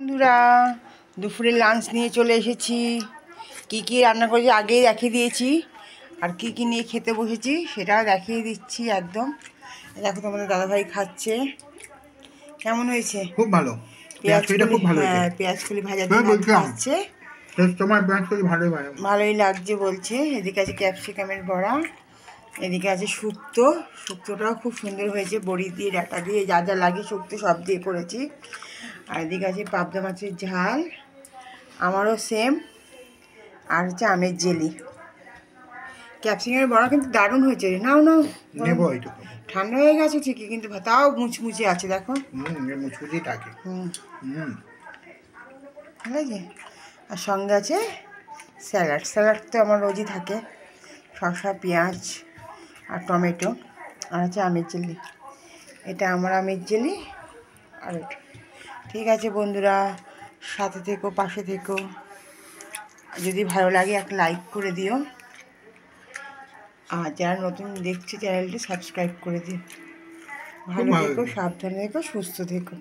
বন্ধুরা দুপুরে লাঞ্চ নিয়ে চলে এসেছি। কি কি রান্না করেছি আগেই দেখিয়ে দিয়েছি, আর কি কি নিয়ে খেতে বসেছি সেটাও দেখিয়ে দিচ্ছি একদম। দেখো তোমাদের দাদাভাই খাচ্ছে, কেমন হয়েছে? খুব ভালো। পেঁয়াজ কলি, খুব ভালো হয়েছে। হ্যাঁ পেঁয়াজ কলি ভাজা দিয়ে খাচ্ছে, তোমার পেঁয়াজ কলি ভালোই লাগছে বলছে। এদিকে আছে ক্যাপসিকামের বড়া, এদিকে আছে শুক্তো, শুক্তোটাও খুব সুন্দর হয়েছে, বড়ি দিয়ে ডাটা দিয়ে যা যা লাগে শুক্তো সব দিয়ে করেছি। আর এদিকে আছে পাবদা মাছের ঝাল, আমারও সেম, আর হচ্ছে আমের জেলি। ক্যাপসিকামের বড়া কিন্তু দারুণ হয়েছে। নাও নাও, ঠান্ডা হয়ে গেছে ঠিকই, কিন্তু তাও মুচমুচে আছে দেখো। মুচমুচি থাকে। ঠিক আছে। আর সঙ্গে আছে স্যালাড। স্যালাড তো আমার রোজই থাকে, শসা, পেঁয়াজ আর টমেটো। আর আছে আমের জেলি, এটা আমার আমের জেলি। আর এটা ঠিক আছে বন্ধুরা, সাথে থেকো, পাশে থেকো। যদি ভালো লাগে একটা লাইক করে দিও, আর যারা নতুন দেখছে চ্যানেলটি সাবস্ক্রাইব করে দিও। ভালো থেকো, সাবধানে থেকো, সুস্থ থেকো।